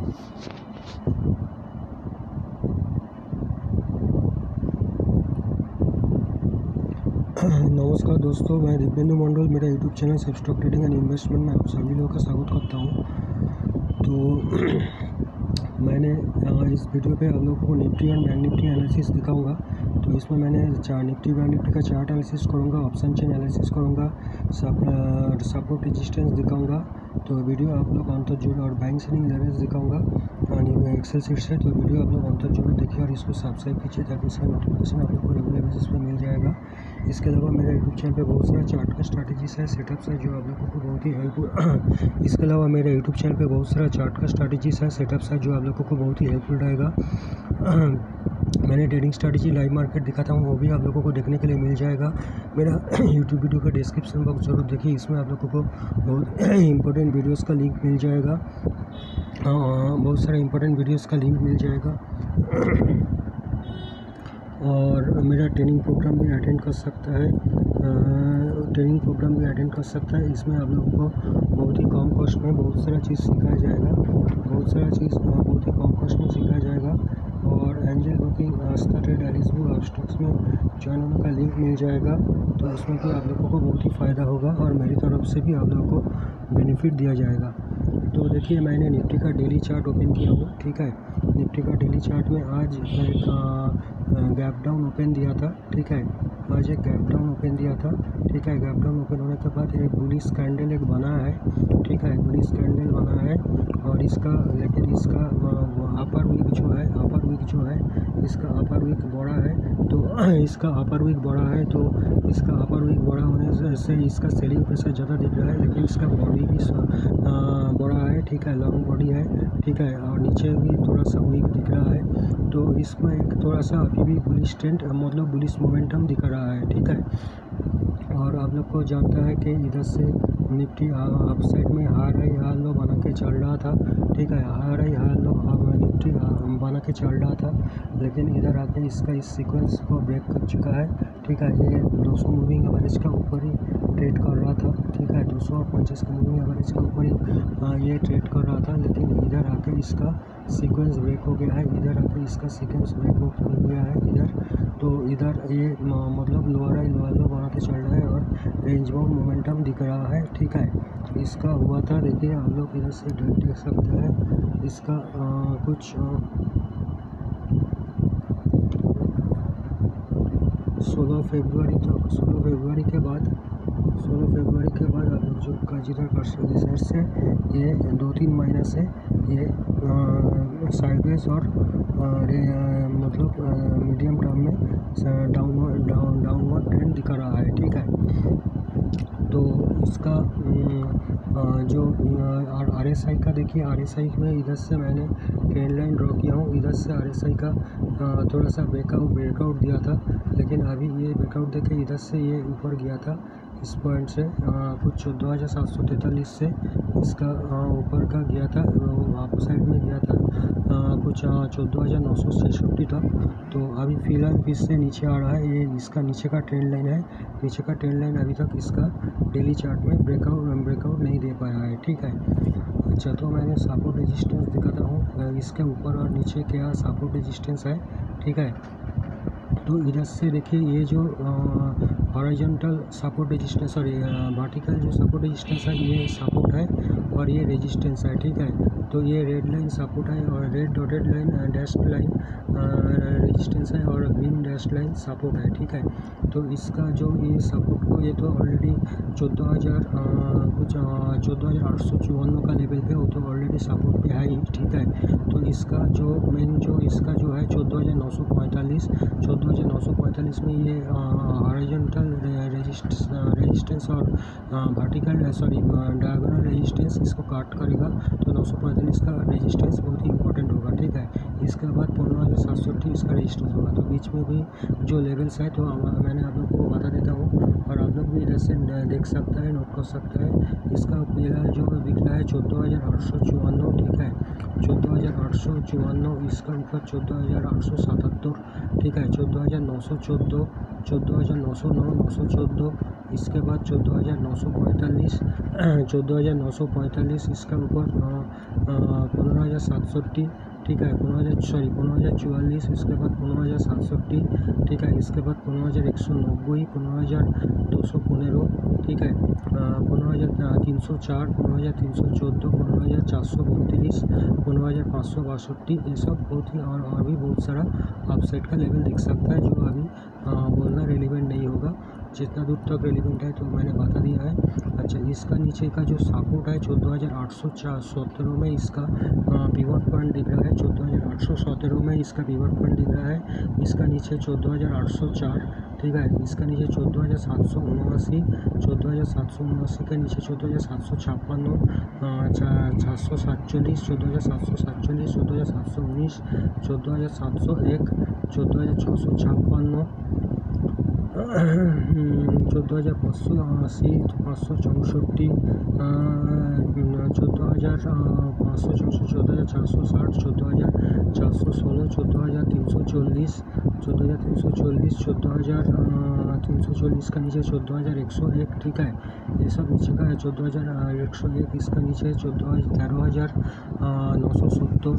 नमस्कार दोस्तों, मैं दिव्येंदु मंडल, मेरा YouTube channel safe stock trading and investment में आप सभी लोगों का स्वागत करता हूं। तो मैंने इस वीडियो पे आप लोगों को Nifty and bank Nifty analysis दिखाऊंगा। तो इसमें मैंने निफ्टी बैंक निफ्टी का चार्ट एनालिसिस करूंगा, ऑप्शन चेन एनालिसिस करूंगा, सपोर्ट रेजिस्टेंस दिखाऊंगा। तो वीडियो आप लोग अंतर जोड़ और बैंक सेलिंग लेवल्स दिखाऊंगा एक्सेल सीट से। तो वीडियो आप लोग अंतर जोड़ देखिए और इसको सब्सक्राइब कीजिए ताकि इसका नोटिफिकेशन आप लोग को रेगुलर बेसिस पे मिल जाएगा। इसके अलावा मेरे यूट्यूब चैनल पे बहुत सारा चार्ट का स्ट्रैटेजीज है, सेटअप्स है जो आप लोगों को बहुत ही हेल्पफुल इसके अलावा मेरे यूट्यूब चैनल पे बहुत सारा चार्ट का स्ट्रैटेजीज है, सेटअप्स है जो आप लोगों को बहुत ही हेल्पफुल रहेगा। मैंने ट्रेडिंग स्ट्रैटेजी लाइव मार्केट दिखाता हूँ, वो भी आप लोगों को देखने के लिए मिल जाएगा। मेरा यूट्यूब वीडियो का डिस्क्रिप्शन बॉक्स जरूर देखिए, इसमें आप लोगों को बहुत इंपॉर्टेंट वीडियोस का लिंक मिल जाएगा। बहुत सारे इंपॉर्टेंट वीडियोस का लिंक मिल जाएगा और मेरा ट्रेनिंग प्रोग्राम भी अटेंड कर सकता है। इसमें आप लोगों को बहुत ही कम कॉस्ट में बहुत सारा चीज़ सिखाया जाएगा, बहुत ही कम कॉस्ट में सिखाया जाएगा। और एंजल बुकिंग, आस्था ट्रेड, एलिस बुक और स्टॉक्स में ज्वाइन होने का लिंक मिल जाएगा। तो इसमें भी आप लोगों को बहुत ही फ़ायदा होगा और मेरी तरफ से भी आप लोगों को बेनिफिट दिया जाएगा। तो देखिए, मैंने निफ्टी का डेली चार्ट ओपन किया हुआ, ठीक है। निफ्टी का डेली चार्ट में आज एक गैप डाउन ओपन दिया था, ठीक है। आज एक गैप डाउन ओपन दिया था, ठीक है। गैप डाउन ओपन होने के बाद एक बुलिश कैंडल एक बना है, ठीक है। बुलिश कैंडल बना है और इसका अपर वीक जो है इसका अपर वीक बड़ा है। तो इसका अपर वीक बड़ा होने से इसका सेलिंग प्रेशर ज़्यादा दिख रहा है, लेकिन इसका बॉडी भी बड़ा है, ठीक है। लॉन्ग बॉडी है, ठीक है। और नीचे भी थोड़ा सा वीक दिख रहा है। तो इसमें एक थोड़ा सा अभी भी बुलिश ट्रेंड मतलब बुलिश मोमेंटम दिख रहा है, ठीक है। और आप लोग को जानता है कि इधर से निफ्टी अप साइड में हाई लो बना के चल रहा था, ठीक है। हाई लो निफ्टी बना के चल रहा था, लेकिन इधर आके इसका इस सीक्वेंस को ब्रेक कर चुका है, ठीक है। ये 200 मूविंग एवरेज का ऊपर ही ट्रेड कर रहा था, ठीक है। 250 का मूविंग एवरेज का ऊपर ही ये ट्रेड कर रहा था, लेकिन इधर आके इसका सीक्वेंस ब्रेक हो गया है। तो इधर ये मतलब लोअर हाई लोअर लो बना के चल रहा है और रेंज बाउंड मोमेंटम दिख रहा है, ठीक है। इसका हुआ था, देखिए आप लोग इधर से देख सकते हैं। इसका कुछ 16 फरवरी के बाद आप लोग जो कंसिडर कर सकते से ये 2-3 महीने से ये साइडवेज और मतलब मीडियम टर्म में डाउनवर्ड ट्रेंड दिखा रहा है, ठीक है। तो इसका जो RSI का देखिए, RSI में इधर से मैंने ट्रेंड लाइन ड्रॉ किया हूँ। इधर से RSI का थोड़ा सा ब्रेकआउट दिया था, लेकिन अभी ये ब्रेकआउट देके इधर से ये ऊपर गया था इस पॉइंट से कुछ 14,743 से इसका ऊपर का गया था, अप साइड में गया था कुछ 14,966 तक। तो अभी फ़िलहाल फिर से नीचे आ रहा है। ये इसका नीचे का ट्रेंड लाइन है, नीचे का ट्रेंड लाइन अभी तक इसका डेली चार्ट में ब्रेकआउट नहीं दे पाया है, ठीक है। अच्छा, तो मैंने सपोर्ट रेजिस्टेंस दिखाता हूँ, इसके ऊपर और नीचे क्या सपोर्ट रेजिस्टेंस है, ठीक है। तो इधर से देखिए, ये जो horizontal support resistance, sorry vertical जो सपोर्ट रेजिस्टेंस है, ये सपोर्ट है और ये रेजिस्टेंस है, ठीक है। तो ये रेड लाइन सपोर्ट है और red dotted line dashed line resistance है और ग्रीन डैश्ड लाइन सपोर्ट है, ठीक है। तो इसका जो ये सपोर्ट को ये तो ऑलरेडी 14,854 का लेवल पे, वो तो ऑलरेडी सपोर्ट पे है ही, ठीक है। तो इसका जो मेन जो है 14,945 में ये हॉरिजॉन्टल रेजिस्टेंस और वर्टिकल डायगोनल रेजिस्टेंस इसको काट करेगा। तो 945 का रेजिस्टेंस बहुत ही इंपॉर्टेंट होगा, ठीक है। इसके बाद 15,730 इसका रेजिस्टेंस होगा। तो बीच में भी जो लेवल्स है तो मैंने आप लोग को बता देता हूँ और आप लोग भी इधर से देख सकता है, नोट कर सकता है। इसका पहला जो दिख रहा है 14,854, ठीक है। 14,854, इसका ऊपर 14,877, ठीक है। 14,914, 14,909, 914, इसके बाद 14,945, 14,945, इसका ऊपर 15,730 15,760, ठीक है, 15,044, इसके बाद 15,760, ठीक है, इसके बाद 15,190, 15,215, ठीक है, 15,304, 15,314, 15,432, 15,562, ये सब बहुत ही और भी बहुत सारा अपसाइड का लेवल दिख सकता है, जो अभी बोलना रेलिवेंट नहीं होगा। जितना दूर तक रेलिवेंट है तो मैंने बता दिया है। अच्छा, इसका नीचे का जो सपोर्ट है 14,817 में इसका पिवट पॉइंट दिख रहा है, 14,817 में इसका पिवट पॉइंट दिख रहा है। इसका नीचे 14,804, ठीक है, इसका नीचे 14,779, 14,779 के नीचे 14,756, 747, 14,747, 14,719, 14,701, 14,656, 14,580, 564, 14,564, 14,460, 14,416, 14,340, 14,340, 14,340, इसका नीचे 14,101, ठीक है, ये सब नीचे का है। 14,101, इसका नीचे 13,970,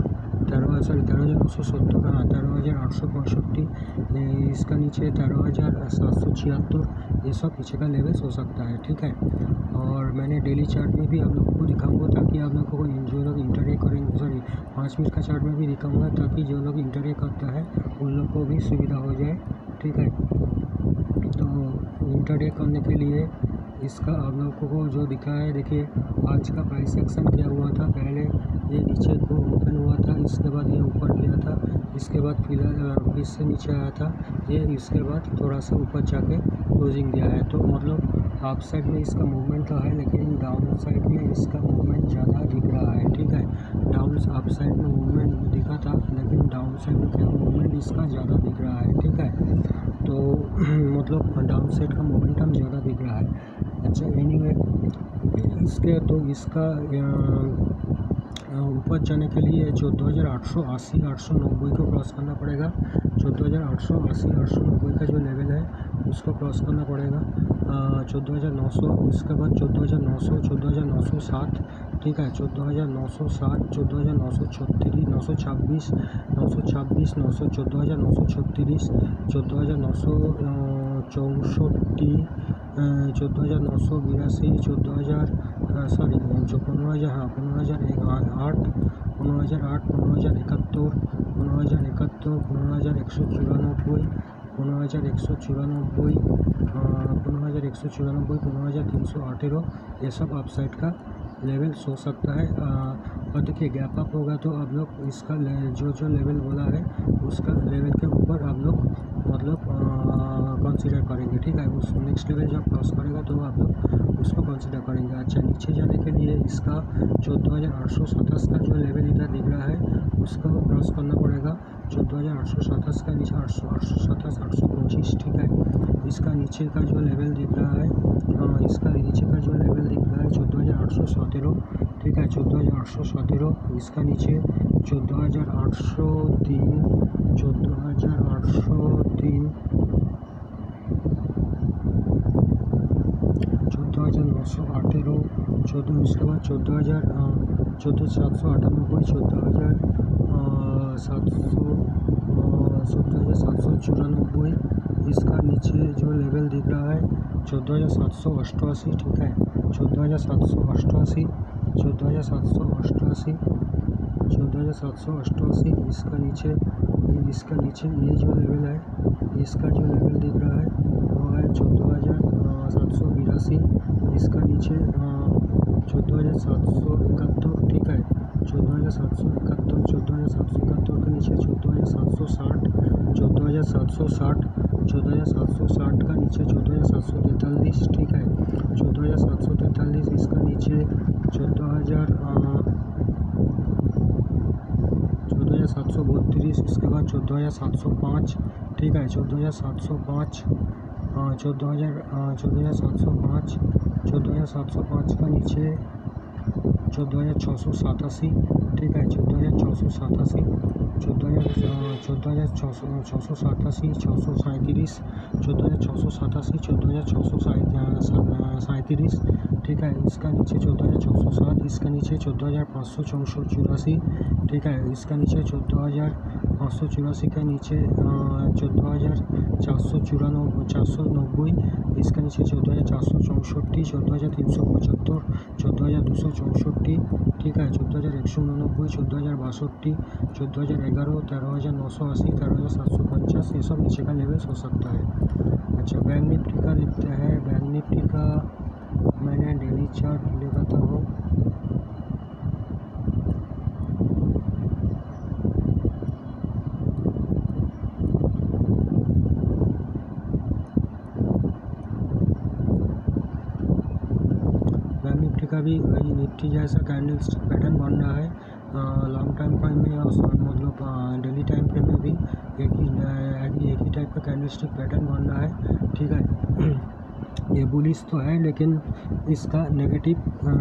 13,970, हाँ, 13,865, इसका नीचे 13,776, ये सब नीचे का लेवल्स हो सकता है, ठीक है। और मैंने डेली चार्ट में भी आप लोगों को दिखाऊंगा ताकि आप लोगों को जो लोग इंटरडे करेंगे, सॉरी 5 मिनट का चार्ट में भी दिखाऊंगा ताकि जो लोग इंटरडे करता है उन लोग को भी सुविधा हो जाए, ठीक है। तो इंटरडे करने के लिए इसका आप लोगों को जो दिखा है, देखिए आज का प्राइस एक्शन क्या हुआ था। पहले ये नीचे को ओपन हुआ था, इसके बाद ये ऊपर गया था, इसके बाद फिर से नीचे आया था, ये इसके बाद थोड़ा सा ऊपर जाके क्लोजिंग दिया है। तो मतलब अप साइड में इसका मूवमेंट तो है, लेकिन डाउन साइड में इसका मूवमेंट ज़्यादा दिख रहा है, ठीक है। डाउन अप साइड में मूवमेंट दिखा था, लेकिन डाउन साइड में क्या मूवमेंट इसका ज़्यादा दिख रहा है, ठीक है। तो मतलब डाउन साइड का मोमेंटम ज़्यादा दिख रहा है। अच्छा, एनीवे इसके तो इसका ऊपर जाने के लिए 14,880, 890 को क्रॉस करना पड़ेगा। 14,880, 890 का जो लेवल है उसको क्रॉस करना पड़ेगा। 14,900, उसके बाद 14,900, 14,907, ठीक है, 14,907, 14,936, 926, 926, 14,936, 14,964, 14,982, 15,008, 15,008, 15,008, 15,071, 15,071, 15,194, 15,194, 15,194, 15,318, ये सब अपसाइड का लेवल हो सकता है। और देखिए गैप अप होगा तो आप लोग इसका जो लेवल बोला है उसका लेवल के ऊपर आप लोग मतलब कंसीडर करेंगे, ठीक है। उस नेक्स्ट लेवल जब क्रॉस करेगा तो आप लोग उसको कंसीडर करेंगे। अच्छा, नीचे जाने के लिए इसका 14,827 का जो लेवल इधर दिख रहा है उसको क्रॉस करना पड़ेगा। 14,827 का नीचे 827, 825, ठीक है। इसका नीचे का जो लेवल दिख रहा है, इसका नीचे का जो लेवल दिख रहा है 14,817, ठीक है, 14,817, इसका नीचे 14,803, 14,803, 14,918, 14, उसके बाद 14,798, 14,794, इसका नीचे जो लेवल दिख रहा है 14,788, ठीक है, 14,788, 14,788, 14,788, इसका नीचे ये जो लेवल है, इसका जो लेवल दिख रहा है वो है 14,782, इसका नीचे 14,771, ठीक है, 14,771, 14,771 के नीचे 14,760, 14,760, 14,760 का नीचे 14,743, ठीक है, 14,743, इसका नीचे 14,732, इसके बाद 14,705, ठीक है, 14,705, 14,705, 14,705 का नीचे 14,687, ठीक है, 14,687, 14,687, 637, 14,687, 14,637, ठीक है। इसका नीचे 14,607, इसका नीचे 14,584, ठीक है। इसका नीचे 14,584 के नीचे 14,490, इसका नीचे 14,464, 14,375, 14,264, ठीक है। 14,189, 14,062, 14,011, 13,980, 13,750, ये सब नीचे का लेवल्स हो सकता है। अच्छा, बैंक निफ्टी का देखते हैं। बैंक निफ्टी का मैंने डेली चार्ट लगाता हूँ। बैंक निफ्टी का भी वही निफ्टी जैसा कैंडल स्टिक पैटर्न बन रहा है। लॉन्ग टाइम फ्रेम में और मतलब डेली टाइम फ्रेम में भी एक ही टाइप का कैंडल स्टिक पैटर्न बन रहा है, ठीक है। ये बुलिश तो है लेकिन इसका नेगेटिव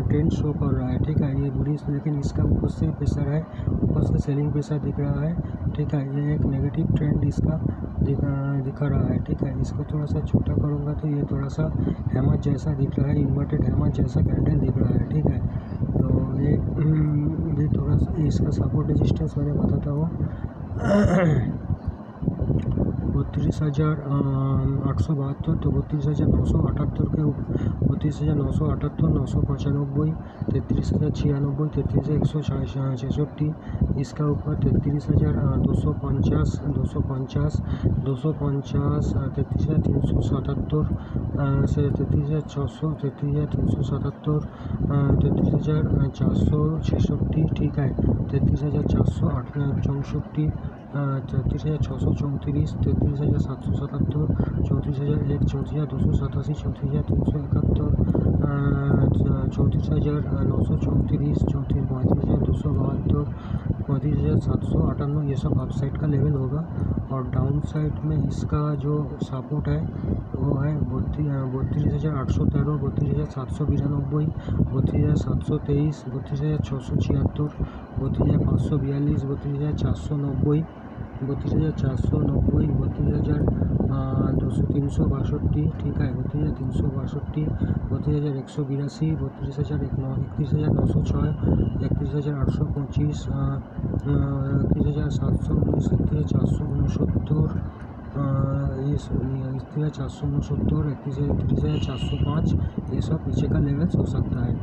ट्रेंड शो कर रहा है, ठीक है। ये बुलिश लेकिन इसका ऊपर से प्रेशर है, ऊपर से सेलिंग प्रेशर दिख रहा है, ठीक है। ये एक नेगेटिव ट्रेंड इसका दिखा रहा है, ठीक है। इसको थोड़ा सा छोटा करूँगा तो ये थोड़ा सा हैमर जैसा दिख रहा है, इन्वर्टेड हैमर जैसा कैंडल दिख रहा है, ठीक है। तो ये थोड़ा सा इसका सपोर्ट रेजिस्टेंस मैंने बताता हूँ। 32,872, तो 32,978 के 32,978, 995, 33,096, 33,166, इसका ऊपर 33,250, 250, 250, 33,377 से 33,600, 33,377, 33,466, ठीक है। 33,464, 33,634, 33,777, 34,001, 34,287, 34,371, 34,934, 35,272, 35,758, ये सब अप साइड का लेवल होगा। और डाउन साइड में इसका जो सपोर्ट है वो है 32,813, 32,792, 32,723, 32,676, 32,542, 32,490, 32,490, 32,362, ठीक है। 32,362, 32,182, 31,906, 31,825, 31,719, 31,469, 31,469, 31,405, ये सब नीचे का लेवल्स हो सकता है।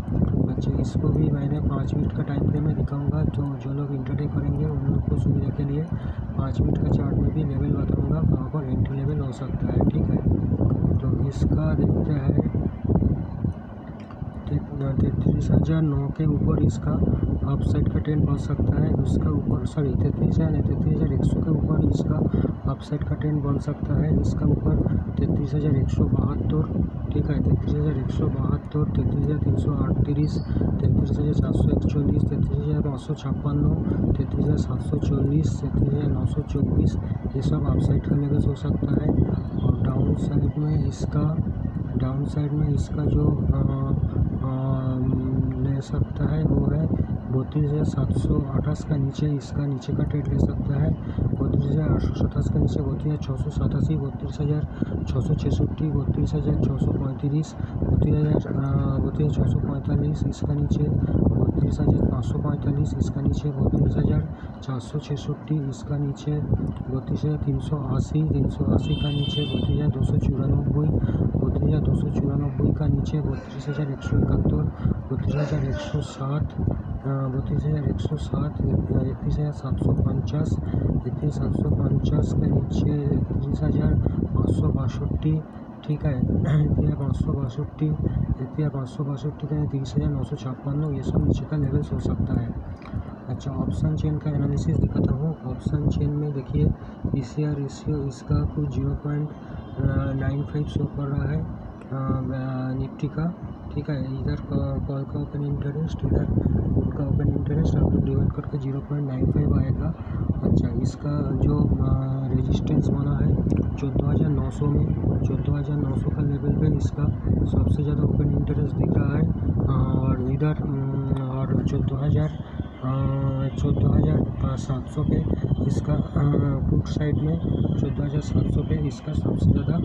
अच्छा, इसको भी मैंने 5 मिनट का टाइम फ्रेम में दिखाऊंगा, तो जो लोग इंटरडे करेंगे उन लोग को सुविधा के लिए 5 मिनट का चार्ट में भी लेवल बताऊंगा कहाँ पर एंट्री लेवल हो सकता है, ठीक है। तो इसका देखते हैं 33,009 के ऊपर इसका अप साइड का ट्रेंड बन सकता है। उसका ऊपर 33,100 के ऊपर इसका अप साइड का ट्रेंड बन सकता है। इसका ऊपर 33,172, ठीक है। 33,172, 33,338, 33,441, 33,556, 33,740, 33,924, ये सब अप साइड का लेवल हो सकता है। और डाउन साइड में इसका जो ले सकता है वो है 32,728 का नीचे, इसका नीचे का ट्रेड ले सकता है। 32,827 का नीचे 32,687, 32,666, 32,635, 32,645, इसका नीचे 32,545, इसका नीचे 32,466, इसका नीचे 32,380, 380 का नीचे 32,294, 32,294 का नीचे 32,171, 32,107, 32,107, 31,750, 31,750 के नीचे 31,562, ठीक है। 31,562, 31,562 के 30,956, ये सब नीचे का लेवल्स हो सकता है। अच्छा, ऑप्शन चेन का एनालिसिस दिखाता हूँ। ऑप्शन चेन में देखिए पीसीआर रेशियो इसका कुछ 0.95 शो कर रहा है निफ्टी का, ठीक है। इधर कॉल का ओपन इंटरेस्ट, इधर पुट का ओपन इंटरेस्ट, आप लोग डिवाइड करके 0.95 आएगा। अच्छा, इसका जो रेजिस्टेंस बना है 14,900 में, 14,900 का लेवल पे इसका सबसे ज़्यादा ओपन इंटरेस्ट दिख रहा है। और इधर और 14,700 पे इसका पुट साइड में 14,700 पे इसका सबसे ज़्यादा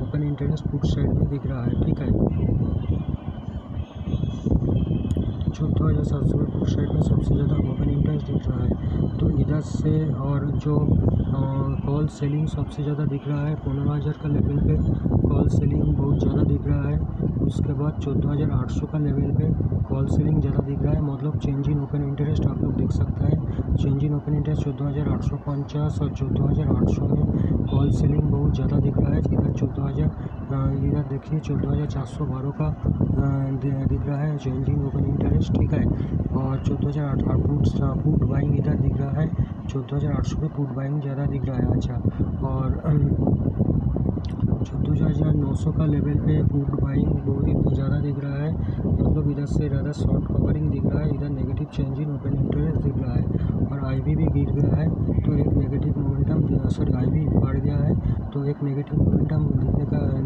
ओपन इंटरेस्ट पुट साइड में दिख रहा है, ठीक है। 14,700 पुट साइड में सबसे ज़्यादा ओपन इंटरेस्ट दिख रहा है। तो इधर से और जो कॉल सेलिंग सबसे ज़्यादा दिख रहा है 15,000 का लेवल पे कॉल सेलिंग बहुत ज़्यादा दिख रहा है। उसके बाद 14,800 का लेवल पे कॉल सेलिंग ज़्यादा दिख रहा है। मतलब चेंज इन ओपन इंटरेस्ट आप लोग देख सकते हैं। चेंज इन ओपन इंटरेस्ट 14,850 और 14,800 में कॉल सेलिंग बहुत ज़्यादा दिख रहा है। इधर देखिए 14,412 का दिख रहा है चेंज इन ओपन इंटरेस्ट, ठीक है। और 14,800 पुट बाइंग इधर दिख रहा है। 14,800 पे पुट बाइंग ज़्यादा दिख रहा है। अच्छा, और 14,900 का लेवल पे पुट बाइंग बहुत ही ज़्यादा दिख रहा है। मतलब इधर से ज़्यादा शॉर्ट कवरिंग दिख रहा है। इधर negative change in open interest दिख रहा है। और आईवी भी गिर गया है, तो एक नेगेटिव मोमेंटम आईवी बढ़ गया है, तो एक नेगेटिव मोमेंटम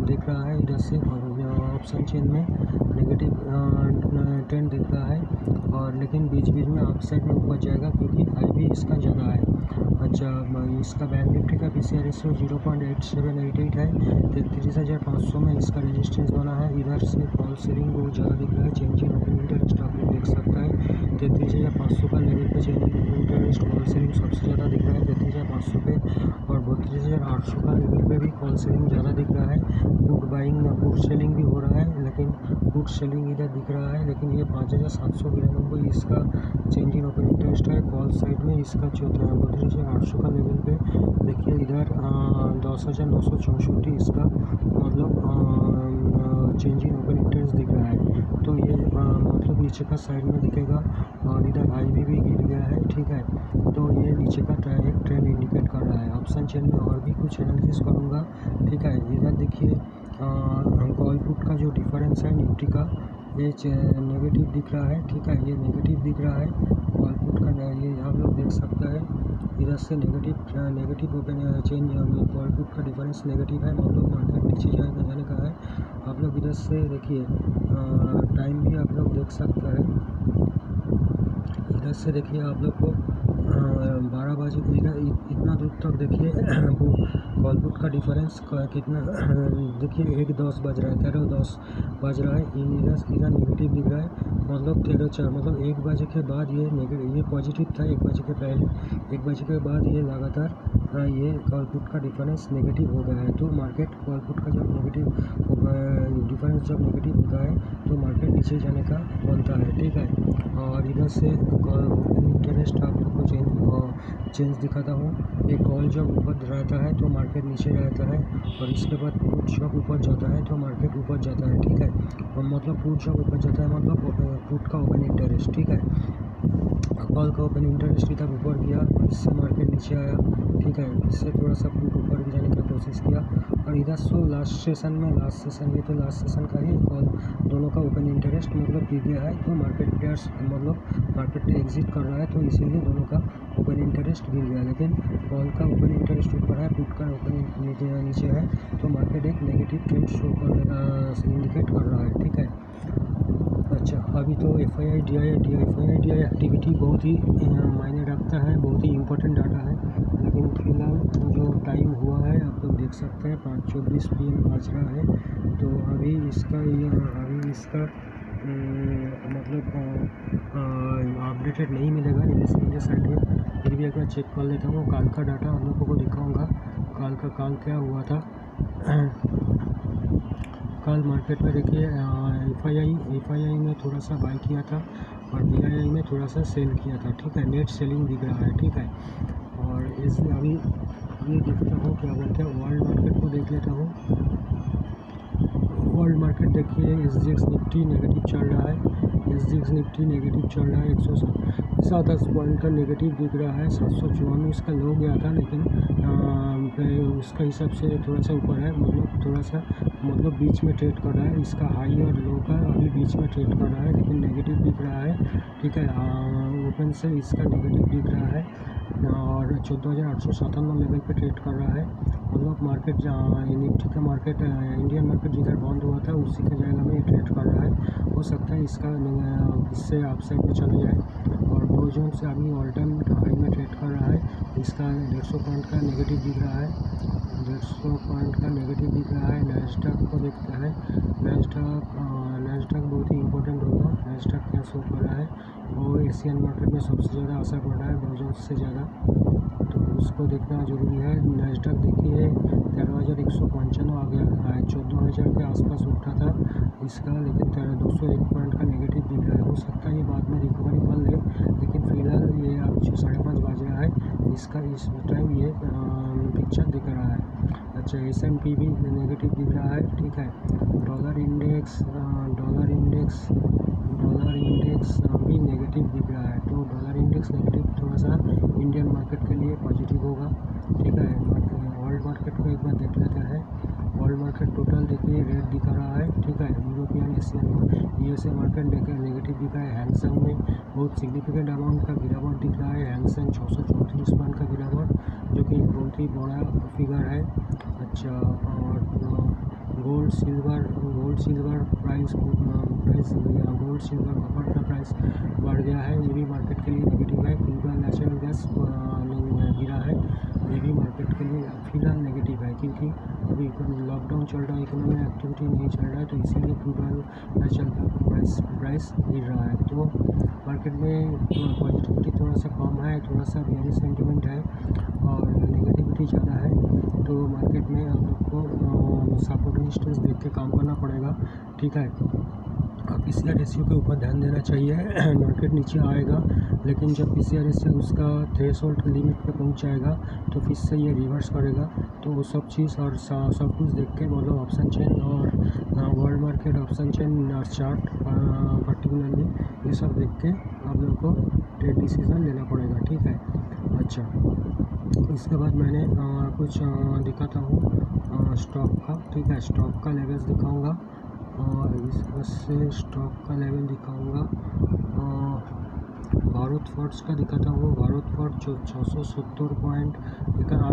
दिख रहा है। इधर से ऑप्शन चेन में नेगेटिव ट्रेंड दिख रहा है। और लेकिन बीच बीच में अपसाइड में ऊपर जाएगा क्योंकि आईवी इसका ज़्यादा है। अच्छा, इसका बैंक निफ्टी का पीसीआर रेशियो 0.8788 है। 33,500 में इसका रेजिस्टेंस बना है। इधर से कॉल सेलिंग बहुत ज़्यादा दिख रहा है। चेंज इन ओपन इंटरेस्ट आप लोग देख सकता है 33,500 का लेवल पे change in open interest call selling सबसे ज़्यादा दिख रहा है 33,500 पे। और 32,800 का लेवल पे भी कॉल सेलिंग ज़्यादा दिख रहा है। पुट सेलिंग भी हो रहा है, लेकिन पुट सेलिंग इधर दिख रहा है, लेकिन ये 5,792 इसका चेंज इन ओपन इंटरेस्ट है। कॉल साइड में इसका 32,800 का लेवल पे देखिए इधर 10,964 इसका मतलब चेंज इन ओपन इंटरेस्ट दिख रहा है। तो ये मतलब नीचे का साइड में दिखेगा। और इधर आईवी भी गिर गया है, ठीक है। तो ये नीचे का एक ट्रेंड इंडिकेट कर रहा है। ऑप्शन चेन में और भी कुछ एनालिसिस करूँगा, ठीक है। इधर देखिए कॉल पुट का जो डिफरेंस है निफ्टी का ये नेगेटिव दिख रहा है, ठीक है। ये नेगेटिव दिख रहा है कॉल पुट का, ये आप लोग देख सकते हैं। इधर से negative open change call put का डिफरेंस नेगेटिव है। मतलब मार्केट नीचे जाने का है। आप लोग इधर से देखिए टाइम भी आप लोग देख सकते हैं। इधर से देखिए आप लोग को 12 बजे इतना दूर तक देखिए कॉल पुट का डिफरेंस कितना देखिए 1:10 बज रहा है, 13:10 बज रहा है। इधर नेगेटिव दिख रहा है। मतलब 13:04 मतलब 1 बजे के बाद ये पॉजिटिव था। 1 बजे के पहले 1 बजे के बाद ये लगातार ये कॉल पुट का डिफरेंस नेगेटिव हो गया है। तो मार्केट कॉल पुट का जब नेगेटिव डिफरेंस जब नेगेटिव होता है तो मार्केट नीचे जाने का बनता है, ठीक है। और इधर से इंटरेस्ट आप लोग को चेंज दिखाता हूँ। एक कॉल जब ऊपर रहता है तो मार्केट नीचे रहता है, और इसके बाद पुट जब ऊपर जाता है तो मार्केट ऊपर जाता है, ठीक है। और मतलब पुट जब ऊपर जाता है मतलब पुट का ओपन इंटरेस्ट, ठीक है। कॉल का ओपन इंटरेस्ट इधर ऊपर गया, इससे मार्केट नीचे आया, ठीक है। इससे थोड़ा सा पुट ऊपर भी जाने की कोशिश किया। और इधर लास्ट सेशन ये तो लास्ट सेशन का ही कॉल दोनों का ओपन इंटरेस्ट मतलब गिर गया है। तो मार्केट एग्जिट कर रहा है, तो इसीलिए दोनों का ओपन इंटरेस्ट गिर गया। लेकिन कॉल का ओपन इंटरेस्ट ऊपर है, पुट का ओपन नीचे है, तो मार्केट एक नेगेटिव ट्रेंड इंडिकेट कर रहा है, ठीक है। अच्छा, अभी तो FII DI एक्टिविटी बहुत ही मायने रखता है, बहुत ही इम्पोर्टेंट डाटा है। लेकिन फिलहाल जो टाइम हुआ है आप लोग देख सकते हैं 5:24 PM बज रहा है। तो अभी इसका मतलब अपडेटेड नहीं मिलेगा इंडिया साइड में। फिर भी एक बार चेक कर लेता हूँ। कल का डाटा आप लोगों को दिखाऊँगा। कल क्या हुआ था। कल मार्केट में देखिए FII में थोड़ा सा बाई किया था और BII में थोड़ा सा सेल किया था, ठीक है। नेट सेलिंग दिख रहा है, ठीक है। और इसमें अभी ये देखता हूँ क्या बोलते हैं, वर्ल्ड मार्केट को देख लेता हूँ। वर्ल्ड मार्केट देखिए SGX निफ्टी नेगेटिव चल रहा है। SGX निफ्टी नेगेटिव चल रहा है, 107 पॉइंट का नेगेटिव दिख रहा है। 754 इसका लो गया था, लेकिन उसका हिसाब से थोड़ा सा ऊपर है। मतलब बीच में ट्रेड कर रहा है। इसका हाई और लो का अभी बीच में ट्रेड कर रहा है, लेकिन नेगेटिव दिख रहा है, ठीक है। ओपन से इसका नेगेटिव दिख रहा है और 14,857 लेवल पे ट्रेड कर रहा है। मतलब मार्केट निफ्टी का मार्केट इंडियन मार्केट जिधर बंद हुआ था उसी के जगह में ट्रेड कर रहा है। हो सकता है इससे अपसाइड में चला जाए। और डाउ जोन्स अभी ऑल टाइम हाई में ट्रेड कर रहा है। इसका 150 पॉइंट का नेगेटिव दिख रहा है, 150 पॉइंट का नेगेटिव दिख रहा है। नैस्डैक को देखते हैं। नैस्डैक बहुत ही इंपॉर्टेंट होगा। नैस्डैक क्या शो कर रहा है, वो एशियन मार्केट में सबसे ज़्यादा असर पड़ रहा है डाउ जोन्स से ज़्यादा, तो उसको देखना ज़रूरी है। नैस्डैक देखिए 13,195 आ गया है, 14,000 के आसपास उठा था इसका, लेकिन 201 पॉइंट का नेगेटिव दिख रहा है। हो सकता है ये बाद में रिकवरी कर ले, लेकिन फिलहाल ये अभी 5:30 बज रहा है, इसका इस टाइम ये पिक्चर दिख रहा है। अच्छा, S&P भी नेगेटिव दिख रहा है, ठीक है। डॉलर इंडेक्स भी नेगेटिव दिख रहा है, तो डॉलर इंडेक्स नेगेटिव थोड़ा सा इंडियन मार्केट के लिए पॉजिटिव होगा, ठीक है। वर्ल्ड मार्केट को एक बार देख लेते हैं। वर्ल्ड मार्केट टोटल देखिए रेड दिखा रहा है, ठीक है। यूरोपियन एशियन USA मार्केट देखिए नेगेटिव दिखा है। हैंगसेंग में बहुत सिग्निफिकेंट अमाउंट का गिरावट दिख रहा है। हैंगसेंग 634 पॉइंट का गिरावट, जो कि बहुत ही बड़ा फिगर है। अच्छा, और gold silver price gold silver copper का प्राइस बढ़ गया है, ये भी मार्केट के लिए नेगेटिव है। क्रूड नेचुरल गैस गिरा है, ये भी मार्केट के लिए फिलहाल नेगेटिव है, क्योंकि अभी लॉकडाउन चल रहा है, इकोनॉमिक एक्टिविटी नहीं चल रहा है, तो इसीलिए क्रूड नेचुरल का प्राइस गिर रहा है। तो मार्केट में पॉजिटिविटी थोड़ा सा कम है, थोड़ा सा बेयरिश सेंटिमेंट है और नेगेटिविटी ज़्यादा है, तो मार्केट में आप लोग को सपोर्ट रेजिस्टेंस देख के काम करना पड़ेगा, ठीक है। PCR रेशियो के ऊपर ध्यान देना चाहिए। मार्केट नीचे आएगा, लेकिन जब PCR रेशियो उसका थ्रेशोल्ड लिमिट पे पहुंच जाएगा तो फिर से ये रिवर्स करेगा। तो वो सब चीज़ और सब कुछ देख के मतलब ऑप्शन चेन और वर्ल्ड मार्केट ऑप्शन चेन और चार्ट पर्टिकुलरली ये सब देख के आप लोग को ट्रेड डिसीजन लेना पड़ेगा, ठीक है। अच्छा, इसके बाद मैंने कुछ दिखाता हूँ स्टॉक का, ठीक है। स्टॉक का लेवल्स दिखाऊँगा और इस से स्टॉक का लेवल दिखाऊंगा। भारत फोर्स का दिखाता हूँ। भारत फोर्स 670 पॉइंट,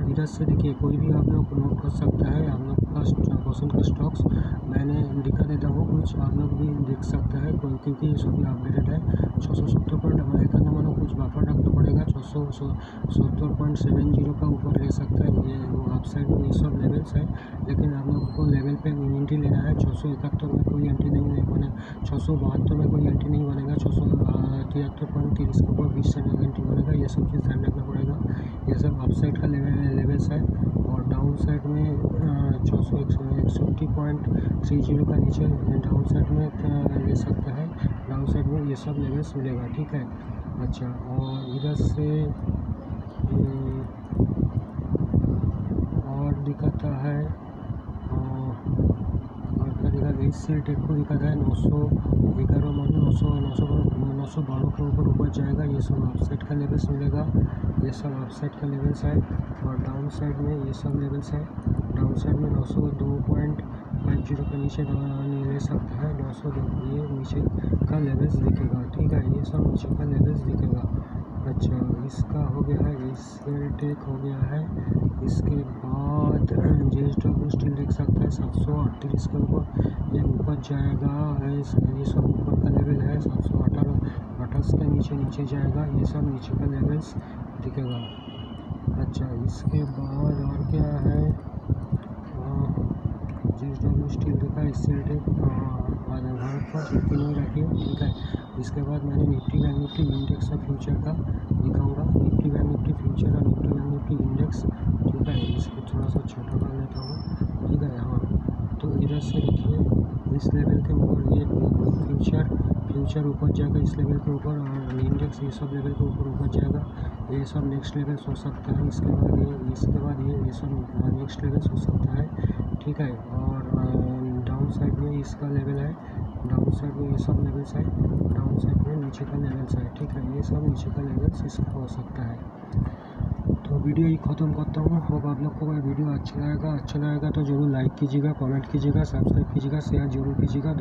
इधर से देखिए कोई भी आप लोग नोट कर सकता है। आप लोग का पसंद का स्टॉक्स मैंने दिखा देता हूँ, कुछ आप लोग भी देख सकते हैं, क्योंकि ये सभी अपडेटेड है। 670 पॉइंट हमारे करना मानो कुछ बफर रखना पड़ेगा। 670.70 का ऊपर ले सकता है, ये वो अपसाइड में ये सब लेवल्स है, लेकिन आप लोग को लेवल पे एंट्री लेना है। 671 में कोई एंट्री नहीं बने, 672 में कोई एंट्री नहीं बनेगा, 673.30 के ऊपर 20 से एंट्री बनेगा, ये सब चीज़ ध्यान रखना पड़ेगा। ये सब अपसाइड का लेवल्स है, और डाउन साइड में 661.30 का नीचे डाउन साइड में ले सकता है। डाउन साइड में ये सब लेवल्स मिलेगा, ठीक है। अच्छा, और इधर से और दिखाता है और क्या दिखा, इस सेल टेक को दिखाता है 911 मान 912 के ऊपर जाएगा। ये सब अपसाइड का लेवल्स मिलेगा, ये सब अपसाइड का लेवल्स है। और डाउन साइड में ये सब लेवल्स है। डाउन साइड में 902.50 के नीचे ले सकता है। 902 ये नीचे का लेवल्स दिखेगा, ठीक है। ये सब नीचे का लेवल्स दिखेगा। अच्छा, इसका हो गया है, इस सेल टेक हो गया है। इसके बाद JSW स्टील देख सकता है 738 के ऊपर ये ऊपर जाएगा है। ये सब ऊपर का लेवल है, 728 के नीचे जाएगा, ये सब नीचे का लेवल्स दिखेगा। अच्छा, इसके बाद और क्या है, JSW स्टील देखा, इससे भारत पर इतनी नहीं रखी, ठीक है। इसके बाद मैंने निफ्टी बैंक निफ्टी इंडेक्स और फ्यूचर का दिखाऊंगा। निफ्टी बैंक निफ्टी फ्यूचर और निफ्टी बैंक निफ्टी इंडेक्स, ठीक है। इसको थोड़ा सा छोटा कर लेता हूँ, ठीक है। हाँ, तो इधर से देखिए इस लेवल के ऊपर ये फ्यूचर ऊपर जाएगा इस लेवल के ऊपर, और इंडेक्स ये सब लेवल के ऊपर जाएगा। ये सब नेक्स्ट लेवल हो सकता है। इसके बाद ये सब नेक्स्ट लेवल हो सकता है, ठीक है। और डाउन साइड में इसका लेवल है, डाउन साइड में ये सब लेवल्स है, डाउन साइड में नीचे का लेवल्स है, ठीक है। ये सब नीचे का लेवल्स इसका हो सकता है। तो वीडियो ही ख़त्म करता हूँ। होप आप लोग को मेरा वीडियो अच्छा लगेगा तो ज़रूर लाइक कीजिएगा, कमेंट कीजिएगा, सब्सक्राइब कीजिएगा, शेयर जरूर कीजिएगा।